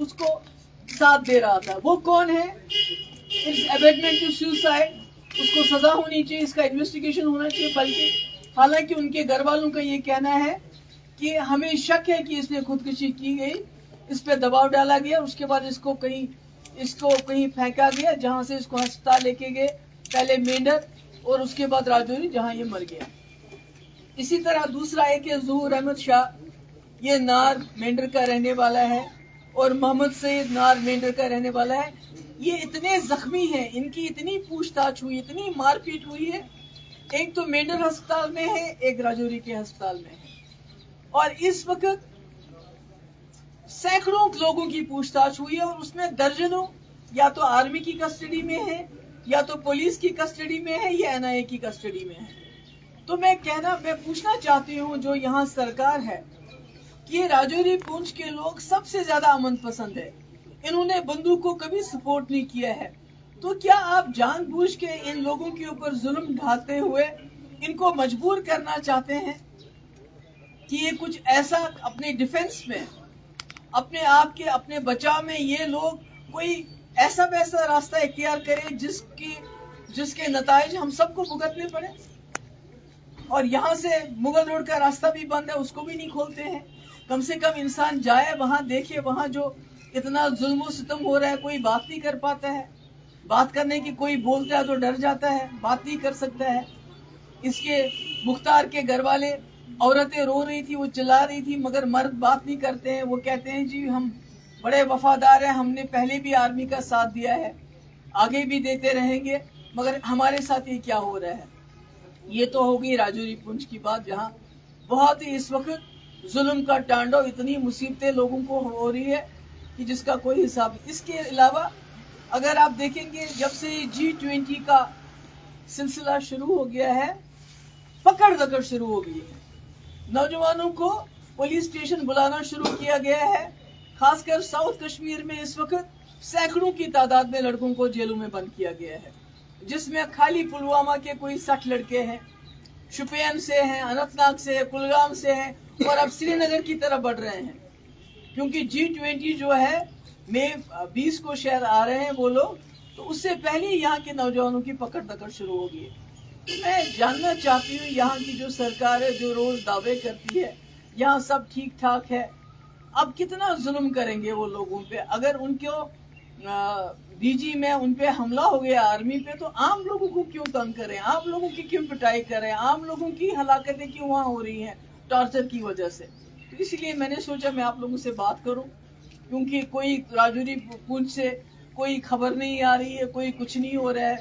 उसको साथ दे रहा था। वो कौन है? इट्स अबेटमेंट टू सुसाइड, उसको सजा होनी चाहिए, इसका इन्वेस्टिगेशन होना चाहिए। बल्कि हालांकि उनके घर वालों का ये कहना है कि हमें शक है कि इसने खुदकुशी की गई, इस पे दबाव डाला गया, उसके बाद इसको कहीं फेंका गया, जहां से इसको अस्पताल लेके गए, पहले मेंढर और उसके बाद राजौरी, जहां ये मर गया। इसी तरह दूसरा है कि ज़हूर अहमद शाह, ये नार मेंढर का रहने वाला है, और मोहम्मद सईद नार मेंढर का रहने वाला है। ये इतने जख्मी हैं, इनकी इतनी पूछताछ हुई, इतनी मारपीट हुई है। एक तो मेंढर अस्पताल में है, एक राजौरी के अस्पताल में है, और इस वक्त सैकड़ों लोगों की पूछताछ हुई है, और उसमें दर्जनों या तो आर्मी की कस्टडी में है, या तो पुलिस की कस्टडी में है, या एनआईए की कस्टडी में है। तो मैं पूछना चाहती हूँ जो यहाँ सरकार है कि ये राजौरी पुंछ के लोग सबसे ज्यादा अमन पसंद है, इन्होंने बंदूक को कभी सपोर्ट नहीं किया है। तो क्या आप जानबूझ के इन लोगों के ऊपर जुल्म ढाते हुए इनको मजबूर करना चाहते हैं कि ये कुछ ऐसा अपने डिफेंस में, अपने आप के अपने बचाव में ये लोग कोई ऐसा वैसा रास्ता इख्तियार करें जिसके नताइज हम सबको भुगतने पड़े? और यहाँ से मुगल रोड का रास्ता भी बंद है, उसको भी नहीं खोलते हैं। कम से कम इंसान जाए वहां, देखे वहां जो इतना जुल्म सितम हो रहा है, कोई बात नहीं कर पाता है। बात करने की कोई बोलता है तो डर जाता है, बात नहीं कर सकता है। इसके मुख्तार के घर वाले, औरतें रो रही थी, वो चिल्ला रही थी, मगर मर्द बात नहीं करते हैं। वो कहते हैं जी हम बड़े वफादार हैं, हमने पहले भी आर्मी का साथ दिया है, आगे भी देते रहेंगे, मगर हमारे साथ ये क्या हो रहा है। ये तो होगी राजौरी पुंछ की बात, जहाँ बहुत ही इस वक्त जुल्म का तांडव, इतनी मुसीबतें लोगों को हो रही है कि जिसका कोई हिसाब नहीं। इसके अलावा अगर आप देखेंगे, जब से G20 का सिलसिला शुरू हो गया है, पकड़ दकड़ शुरू हो गई है, नौजवानों को पुलिस स्टेशन बुलाना शुरू किया गया है। खासकर साउथ कश्मीर में इस वक्त सैकड़ों की तादाद में लड़कों को जेलों में बंद किया गया है, जिसमें खाली पुलवामा के कोई 60 लड़के हैं, शुपियन से हैं, अनंतनाग से है, कुलगाम से हैं, और अब श्रीनगर की तरफ बढ़ रहे हैं। क्योंकि G20 जो है मई 20 को शायद आ रहे हैं वो लोग, तो उससे पहले यहाँ के नौजवानों की पकड़ दकड़ शुरू हो गई। तो मैं जानना चाहती हूँ, यहाँ की जो सरकार है जो रोज दावे करती है यहाँ सब ठीक ठाक है, अब कितना जुल्म करेंगे वो लोगों पे? अगर उनको डीजी में उन पे हमला हो गया आर्मी पे, तो आम लोगों को क्यों तंग करें, आम लोगों की क्यों पिटाई करें, आम लोगों की हलाकतें क्यों वहाँ हो रही हैं टॉर्चर की वजह से? तो इसलिए मैंने सोचा मैं आप लोगों से बात करूं, क्योंकि कोई राजौरी पुंछ से कोई खबर नहीं आ रही है, कोई कुछ नहीं हो रहा है,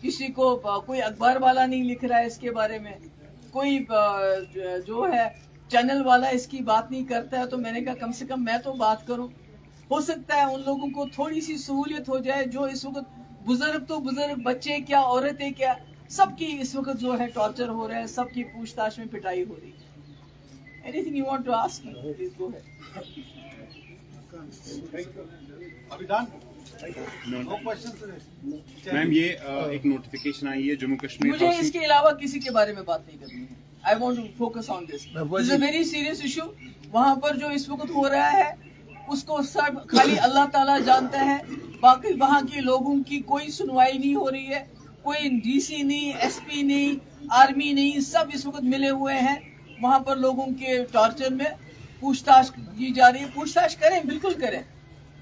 किसी को कोई अखबार वाला नहीं लिख रहा है इसके बारे में, कोई जो है चैनल वाला इसकी बात नहीं करता है। तो मैंने कहा कम से कम मैं तो बात करूं, हो सकता है उन लोगों को थोड़ी सी सहूलियत हो जाए जो इस वक्त बुजुर्ग तो बुजुर्ग, बच्चे क्या, औरतें क्या, सबकी इस वक्त जो है टॉर्चर हो रहा है, सबकी पूछताछ में पिटाई हो रही है। Anything you want to ask me? Please go ahead. अभिदान, No questions. Ma'am, ये एक नोटिफिकेशन आई है जम्मू कश्मीर मुझे इसके अलावा किसी के बारे में बात नहीं करनी है। I want to focus on this. This is a very serious issue. वहाँ पर जो इस वक्त हो रहा है उसको सब खाली अल्लाह ताला जानता है, बाकी वहाँ के लोगों की कोई सुनवाई नहीं हो रही है, कोई डीसी नहीं, एसपी नहीं, आर्मी नहीं, सब इस वक्त मिले हुए हैं वहाँ पर लोगों के टॉर्चर में पूछताछ की जा रही है। पूछताछ करें, बिल्कुल करें,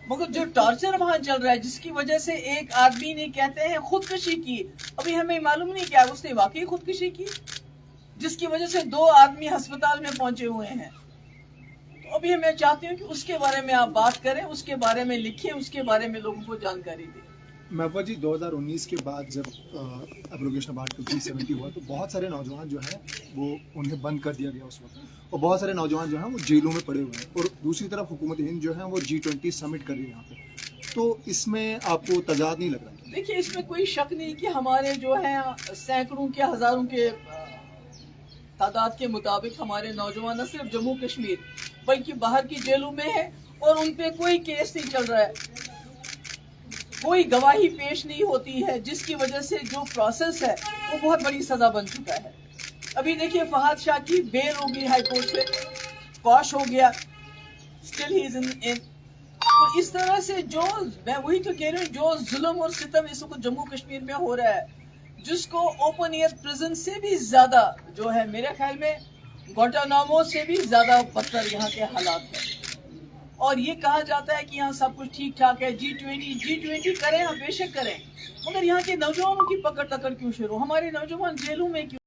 मगर जो टॉर्चर वहाँ चल रहा है, जिसकी वजह से एक आदमी ने कहते हैं खुदकुशी की, अभी हमें मालूम नहीं क्या उसने वाकई खुदकुशी की, जिसकी वजह से 2 आदमी अस्पताल में पहुंचे हुए हैं। तो अभी मैं चाहती हूँ कि उसके बारे में आप बात करें, उसके बारे में लिखें, उसके बारे में लोगों को जानकारी दें। महबूबा जी, 2019 के बाद जब एब्रोगेशन ऑफ आर्टिकल 370 हुआ तो बहुत सारे नौजवान जो हैं वो उन्हें बंद कर दिया गया उस वक्त, और बहुत सारे नौजवान जो हैं वो जेलों में पड़े हुए हैं, और दूसरी तरफ हुकूमत हिंद जो है वो G20 समिट कर रही है यहाँ पे। तो इसमें आपको तजाद नहीं लग रहा? देखिए, इसमें कोई शक नहीं कि हमारे जो है सैकड़ों के हजारों के तादाद के मुताबिक हमारे नौजवान न सिर्फ जम्मू कश्मीर बल्कि बाहर की जेलों में है, और उन पे कोई केस नहीं चल रहा है, कोई गवाही पेश नहीं होती है, जिसकी वजह से जो प्रोसेस है वो बहुत बड़ी सजा बन चुका है। अभी देखिए, फहाद शाह की बेल हो गई हाई कोर्ट से, कॉश हो गया, स्टिल ही इज इन تو اس طرح سے جو میں وہی تو کہہ رہی ہوں جو ظلم اور ستم اس وقت جموں کشمیر میں ہو رہا ہے جس کو اوپن ایئر پریزن سے بھی زیادہ جو ہے میرے خیال میں گوانٹانامو سے بھی زیادہ بدتر یہاں کے حالات ہیں اور یہ کہا جاتا ہے کہ یہاں سب کچھ ٹھیک ٹھاک ہے G20 کریں ہاں بے شک کریں مگر یہاں کے نوجوانوں کی پکڑ کیوں شروع ہمارے نوجوان جیلوں میں کیوں